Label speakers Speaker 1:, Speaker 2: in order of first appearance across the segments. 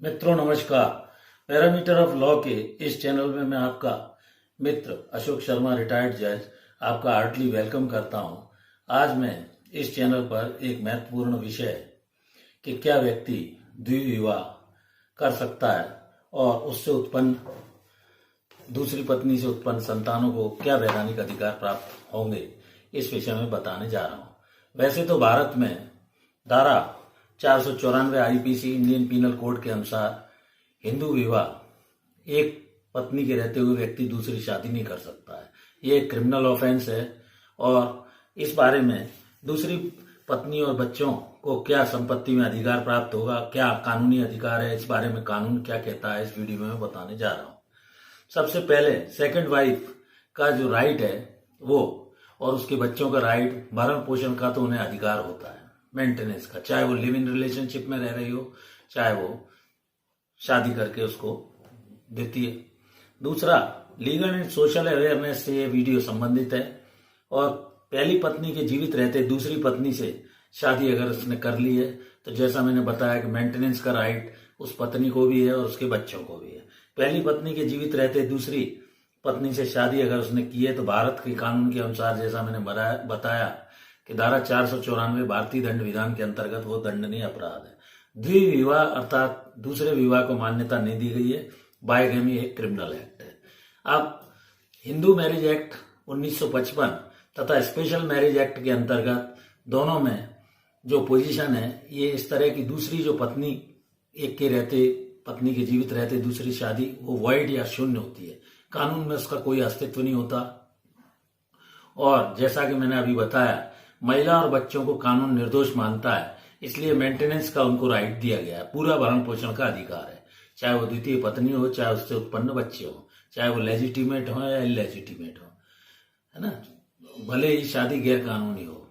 Speaker 1: मित्रों नमस्कार। Parameter of law के इस चैनल में मैं आपका मित्र अशोक शर्मा रिटायर्ड जज आपका हार्टली वेलकम करता हूं। आज मैं इस चैनल पर एक महत्वपूर्ण विषय कि क्या व्यक्ति द्विविवाह कर सकता है और उससे उत्पन्न दूसरी पत्नी से उत्पन्न संतानों को क्या वैधानिक अधिकार प्राप्त होंगे, इस विषय में बताने जा रहा हूं। वैसे तो भारत में धारा 494 आईपीसी इंडियन पीनल कोड के अनुसार हिंदू विवाह एक पत्नी के रहते हुए व्यक्ति दूसरी शादी नहीं कर सकता है। ये एक क्रिमिनल ऑफेंस है और इस बारे में दूसरी पत्नी और बच्चों को क्या संपत्ति में अधिकार प्राप्त होगा, क्या कानूनी अधिकार है, इस बारे में कानून क्या कहता है, इस वीडियो में मैं बताने जा रहा हूं। सबसे पहले सेकंड वाइफ का जो राइट है वो और उसके बच्चों का राइट, भरण पोषण का तो उन्हें अधिकार होता है, मेंटेनेंस का, चाहे वो लिव इन रिलेशनशिप में रह रही हो, चाहे वो शादी करके उसको देती है। दूसरा, लीगल एंड सोशल अवेयरनेस से ये वीडियो संबंधित है और पहली पत्नी के जीवित रहते दूसरी पत्नी से शादी अगर उसने कर ली है तो जैसा मैंने बताया कि मेंटेनेंस का राइट उस पत्नी को भी है और उसके बच्चों को भी है। पहली पत्नी के जीवित रहते दूसरी पत्नी से शादी अगर उसने की है तो भारत के कानून के अनुसार, जैसा मैंने बताया कि धारा 494 भारतीय दंड विधान के अंतर्गत वो दंडनीय अपराध है। द्विविवाह अर्थात दूसरे विवाह को मान्यता नहीं दी गई है। बायगैमी एक क्रिमिनल एक्ट है। अब हिंदू मैरिज एक्ट 1955 तथा स्पेशल मैरिज एक्ट के अंतर्गत दोनों में जो पोजीशन है, ये इस तरह की दूसरी जो पत्नी एक के रहते पत्नी के जीवित रहते दूसरी शादी वो वॉइड या शून्य होती है, कानून में उसका कोई अस्तित्व नहीं होता। और जैसा कि मैंने अभी बताया, महिला और बच्चों को कानून निर्दोष मानता है, इसलिए मेंटेनेंस का उनको राइट दिया गया है, पूरा भरण पोषण का अधिकार है, चाहे वो द्वितीय पत्नी हो, चाहे उससे उत्पन्न बच्चे हो, चाहे वो लेजिटिमेट हो या इलेजिटिमेट हो, है ना, भले ही शादी गैर कानूनी हो।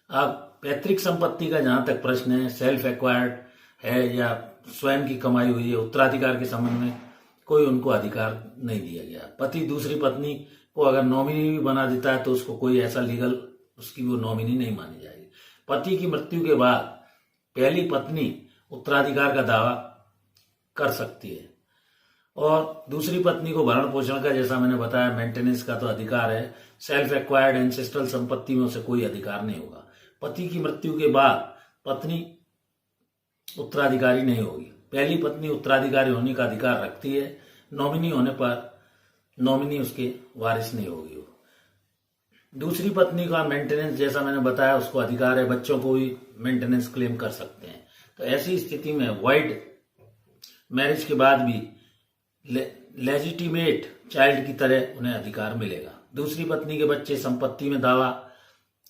Speaker 1: अब पैतृक संपत्ति का जहां तक प्रश्न है, सेल्फ एक्वायर्ड है या स्वयं की कमाई हुई है, उत्तराधिकार के संबंध में कोई उनको अधिकार नहीं दिया गया। पति दूसरी पत्नी को अगर नॉमिनी भी बना देता है तो उसको कोई ऐसा लीगल उसकी वो नॉमिनी नहीं मानी जाएगी। पति की मृत्यु के बाद पहली पत्नी उत्तराधिकार का दावा कर सकती है और दूसरी पत्नी को भरण पोषण का, जैसा मैंने बताया, मेंटेनेंस का तो अधिकार है। सेल्फ एक्वायर्ड एंसेस्ट्रल संपत्ति में उसे कोई अधिकार नहीं होगा। पति की मृत्यु के बाद पत्नी उत्तराधिकारी नहीं होगी। पहली पत्नी उत्तराधिकारी होने का अधिकार रखती है, नॉमिनी होने पर नॉमिनी उसके वारिस नहीं होगी। दूसरी पत्नी का मेंटेनेंस, जैसा मैंने बताया, उसको अधिकार है, बच्चों को भी मेंटेनेंस क्लेम कर सकते हैं। तो ऐसी स्थिति में वाइड मैरिज के बाद भी लेजिटिमेट चाइल्ड की तरह उन्हें अधिकार मिलेगा। दूसरी पत्नी के बच्चे संपत्ति में दावा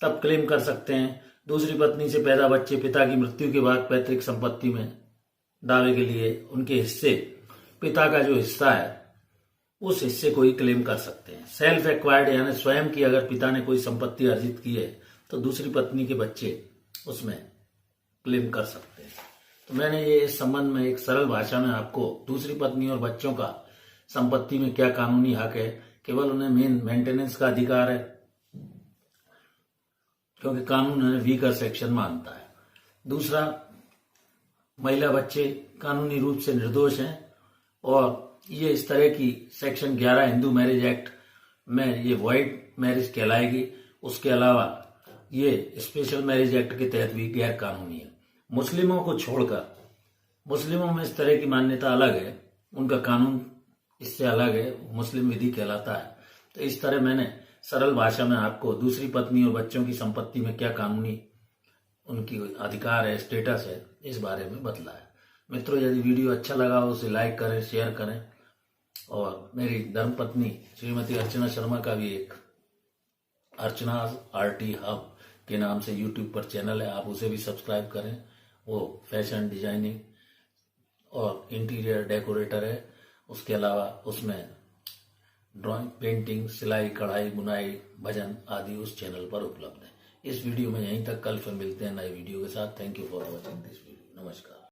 Speaker 1: तब क्लेम कर सकते हैं, दूसरी पत्नी से पैदा बच्चे पिता की मृत्यु के बाद पैतृक संपत्ति में दावे के लिए उनके हिस्से, पिता का जो हिस्सा है उस हिस्से को ही क्लेम कर सकते हैं। सेल्फ एक्वायर्ड यानी स्वयं की अगर पिता ने कोई संपत्ति अर्जित की है तो दूसरी पत्नी के बच्चे उसमें क्लेम कर सकते हैं। तो मैंने ये इस संबंध में एक सरल भाषा में आपको दूसरी पत्नी और बच्चों का संपत्ति में क्या कानूनी हक है, केवल उन्हें मेंटेनेंस का अधिकार है क्योंकि कानून उन्हें वीकर सेक्शन मानता है। दूसरा, महिला बच्चे कानूनी रूप से निर्दोष हैं और ये इस तरह की सेक्शन 11 हिंदू मैरिज एक्ट में ये वॉइड मैरिज कहलाएगी। उसके अलावा ये स्पेशल मैरिज एक्ट के तहत भी गैर कानूनी है। मुस्लिमों को छोड़कर, मुस्लिमों में इस तरह की मान्यता अलग है, उनका कानून इससे अलग है, मुस्लिम विधि कहलाता है। तो इस तरह मैंने सरल भाषा में आपको दूसरी पत्नी और बच्चों की संपत्ति में क्या कानूनी उनकी अधिकार है, स्टेटस है, इस बारे में बतलाया। मित्रों, यदि वीडियो अच्छा लगा हो उसे लाइक करें, शेयर करें और मेरी धर्मपत्नी श्रीमती अर्चना शर्मा का भी एक अर्चना आरटी हब के नाम से यूट्यूब पर चैनल है, आप उसे भी सब्सक्राइब करें। वो फैशन डिजाइनिंग और इंटीरियर डेकोरेटर है। उसके अलावा उसमें ड्राइंग, पेंटिंग, सिलाई, कढ़ाई, बुनाई, भजन आदि उस चैनल पर उपलब्ध है। इस वीडियो में यहीं तक, कल फिर मिलते हैं नए वीडियो के साथ। Thank you for watching this video. नमस्कार।